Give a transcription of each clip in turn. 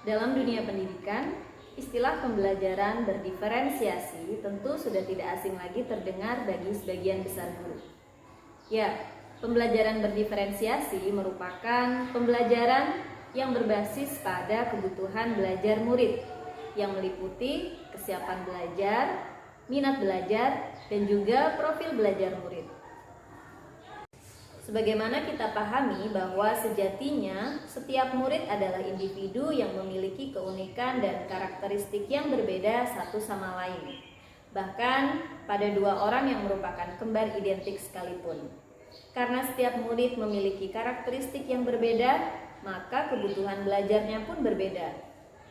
Dalam dunia pendidikan, istilah pembelajaran berdiferensiasi tentu sudah tidak asing lagi terdengar bagi sebagian besar guru. Ya, pembelajaran berdiferensiasi merupakan pembelajaran yang berbasis pada kebutuhan belajar murid yang meliputi kesiapan belajar, minat belajar, dan juga profil belajar murid. Sebagaimana kita pahami bahwa sejatinya setiap murid adalah individu yang memiliki keunikan dan karakteristik yang berbeda satu sama lain. Bahkan pada dua orang yang merupakan kembar identik sekalipun. Karena setiap murid memiliki karakteristik yang berbeda, maka kebutuhan belajarnya pun berbeda.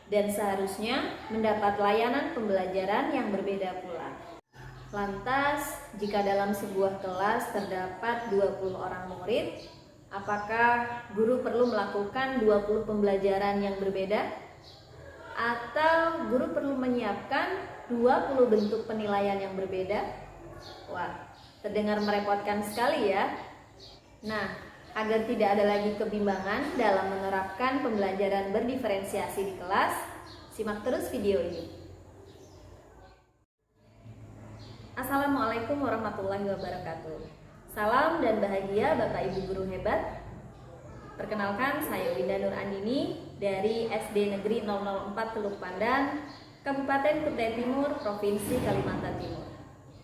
Dan seharusnya mendapat layanan pembelajaran yang berbeda pula. Lantas, jika dalam sebuah kelas terdapat 20 orang murid, apakah guru perlu melakukan 20 pembelajaran yang berbeda? Atau guru perlu menyiapkan 20 bentuk penilaian yang berbeda? Wah, terdengar merepotkan sekali ya. Nah, agar tidak ada lagi kebimbangan dalam menerapkan pembelajaran berdiferensiasi di kelas, simak terus video ini. Assalamualaikum warahmatullahi wabarakatuh. Salam dan bahagia Bapak Ibu guru hebat. Perkenalkan, saya Winda Nur Andini dari SD Negeri 004 Teluk Pandan, Kabupaten Kutai Timur, Provinsi Kalimantan Timur.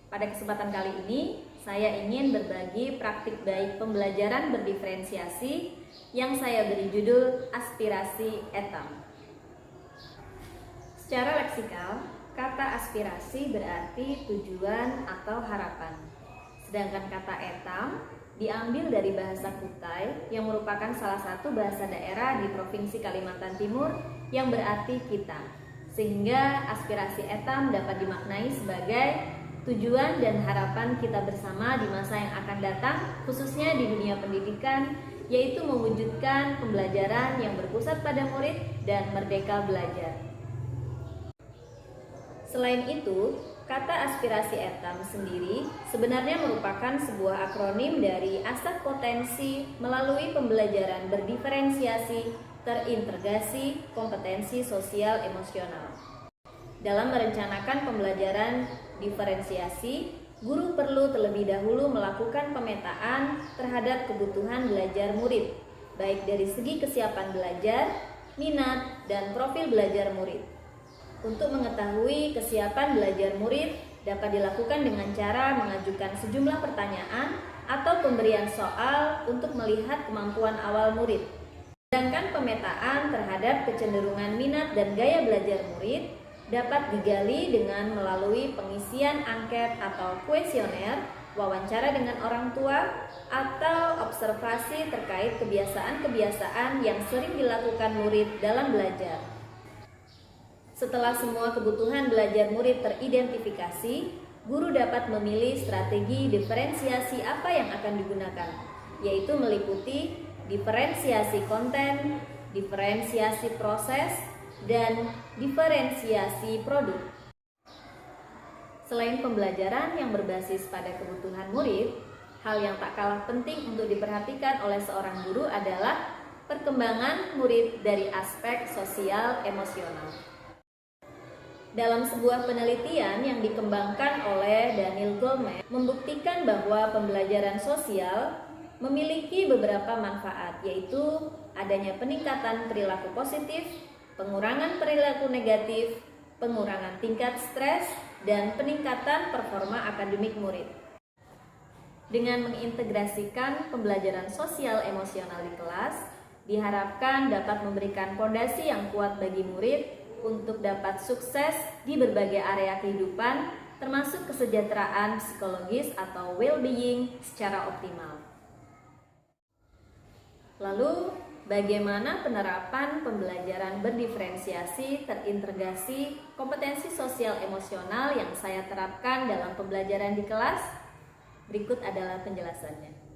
Pada kesempatan kali ini, saya ingin berbagi praktik baik pembelajaran berdiferensiasi yang saya beri judul Aspirasi Etam. Secara leksikal, kata aspirasi berarti tujuan atau harapan. Sedangkan kata etam diambil dari bahasa Kutai yang merupakan salah satu bahasa daerah di Provinsi Kalimantan Timur yang berarti kita. Sehingga aspirasi etam dapat dimaknai sebagai tujuan dan harapan kita bersama di masa yang akan datang, khususnya di dunia pendidikan, yaitu mewujudkan pembelajaran yang berpusat pada murid dan merdeka belajar. Selain itu, kata aspirasi etam sendiri sebenarnya merupakan sebuah akronim dari asas potensi melalui pembelajaran berdiferensiasi, terintegrasi, kompetensi sosial emosional. Dalam merencanakan pembelajaran diferensiasi, guru perlu terlebih dahulu melakukan pemetaan terhadap kebutuhan belajar murid, baik dari segi kesiapan belajar, minat, dan profil belajar murid. Untuk mengetahui kesiapan belajar murid dapat dilakukan dengan cara mengajukan sejumlah pertanyaan atau pemberian soal untuk melihat kemampuan awal murid. Sedangkan pemetaan terhadap kecenderungan minat dan gaya belajar murid dapat digali dengan melalui pengisian angket atau kuesioner, wawancara dengan orang tua, atau observasi terkait kebiasaan-kebiasaan yang sering dilakukan murid dalam belajar. Setelah semua kebutuhan belajar murid teridentifikasi, guru dapat memilih strategi diferensiasi apa yang akan digunakan, yaitu meliputi diferensiasi konten, diferensiasi proses, dan diferensiasi produk. Selain pembelajaran yang berbasis pada kebutuhan murid, hal yang tak kalah penting untuk diperhatikan oleh seorang guru adalah perkembangan murid dari aspek sosial emosional. Dalam sebuah penelitian yang dikembangkan oleh Daniel Goleman membuktikan bahwa pembelajaran sosial memiliki beberapa manfaat, yaitu adanya peningkatan perilaku positif, pengurangan perilaku negatif, pengurangan tingkat stres, dan peningkatan performa akademik murid. Dengan mengintegrasikan pembelajaran sosial emosional di kelas, diharapkan dapat memberikan fondasi yang kuat bagi murid untuk dapat sukses di berbagai area kehidupan, termasuk kesejahteraan psikologis atau well-being secara optimal. Lalu, bagaimana penerapan pembelajaran berdiferensiasi, terintegrasi, kompetensi sosial emosional yang saya terapkan dalam pembelajaran di kelas? Berikut adalah penjelasannya.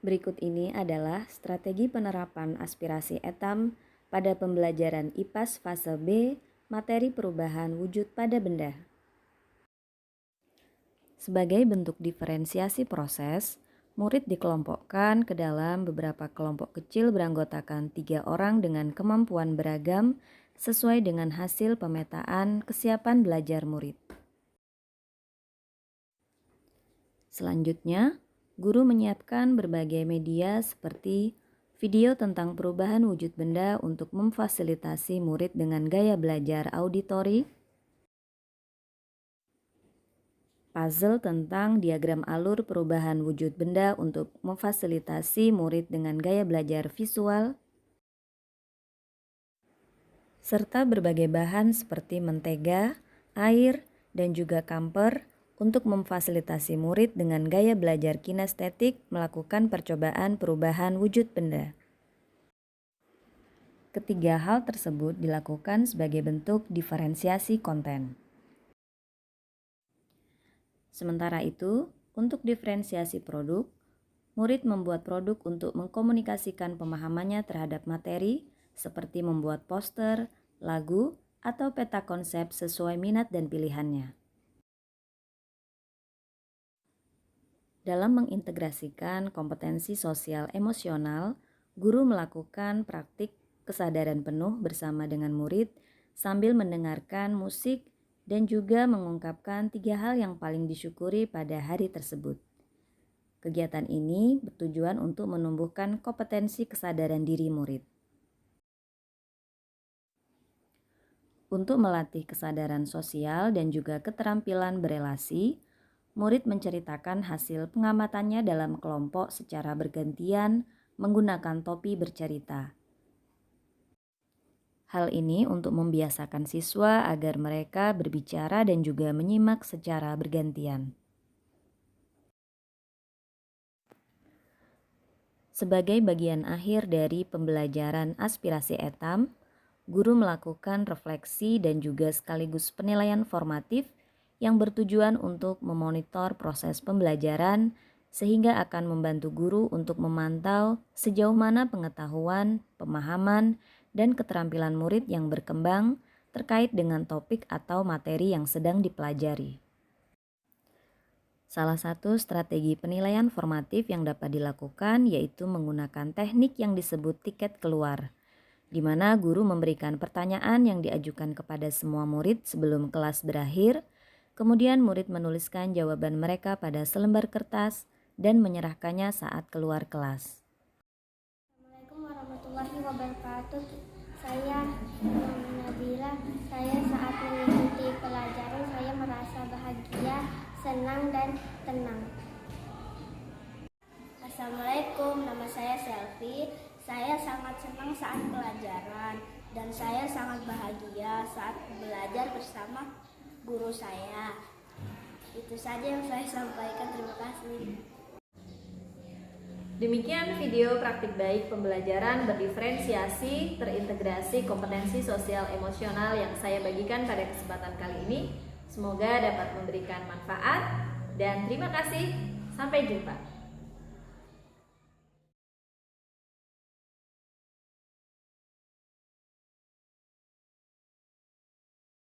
Berikut ini adalah strategi penerapan aspirasi etam pada pembelajaran IPAS fase B, materi perubahan wujud pada benda. Sebagai bentuk diferensiasi proses, Murid dikelompokkan ke dalam beberapa kelompok kecil beranggotakan 3 orang dengan kemampuan beragam sesuai dengan hasil pemetaan kesiapan belajar murid. Selanjutnya, guru menyiapkan berbagai media seperti video tentang perubahan wujud benda untuk memfasilitasi murid dengan gaya belajar auditori, puzzle tentang diagram alur perubahan wujud benda untuk memfasilitasi murid dengan gaya belajar visual, serta berbagai bahan seperti mentega, air, dan juga kamper untuk memfasilitasi murid dengan gaya belajar kinestetik melakukan percobaan perubahan wujud benda. Ketiga hal tersebut dilakukan sebagai bentuk diferensiasi konten. Sementara itu, untuk diferensiasi produk, murid membuat produk untuk mengkomunikasikan pemahamannya terhadap materi, seperti membuat poster, lagu, atau peta konsep sesuai minat dan pilihannya. Dalam mengintegrasikan kompetensi sosial emosional, guru melakukan praktik kesadaran penuh bersama dengan murid sambil mendengarkan musik dan juga mengungkapkan 3 hal yang paling disyukuri pada hari tersebut. Kegiatan ini bertujuan untuk menumbuhkan kompetensi kesadaran diri murid. Untuk melatih kesadaran sosial dan juga keterampilan berelasi, murid menceritakan hasil pengamatannya dalam kelompok secara bergantian menggunakan topi bercerita. Hal ini untuk membiasakan siswa agar mereka berbicara dan juga menyimak secara bergantian. Sebagai bagian akhir dari pembelajaran aspirasi etam, guru melakukan refleksi dan juga sekaligus penilaian formatif yang bertujuan untuk memonitor proses pembelajaran sehingga akan membantu guru untuk memantau sejauh mana pengetahuan, pemahaman, dan keterampilan murid yang berkembang terkait dengan topik atau materi yang sedang dipelajari. Salah satu strategi penilaian formatif yang dapat dilakukan yaitu menggunakan teknik yang disebut tiket keluar, di mana guru memberikan pertanyaan yang diajukan kepada semua murid sebelum kelas berakhir, kemudian murid menuliskan jawaban mereka pada selembar kertas dan menyerahkannya saat keluar kelas. Assalamualaikum warahmatullahi wabarakatuh. Saya Nabila. Saya saat mengikuti pelajaran saya merasa bahagia, senang dan tenang. Assalamualaikum, nama saya Selvi. Saya sangat senang saat pelajaran dan saya sangat bahagia saat belajar bersama guru saya. Itu saja yang saya sampaikan. Terima kasih. Demikian video praktik baik pembelajaran berdiferensiasi, terintegrasi kompetensi sosial emosional yang saya bagikan pada kesempatan kali ini. Semoga dapat memberikan manfaat dan terima kasih. Sampai jumpa.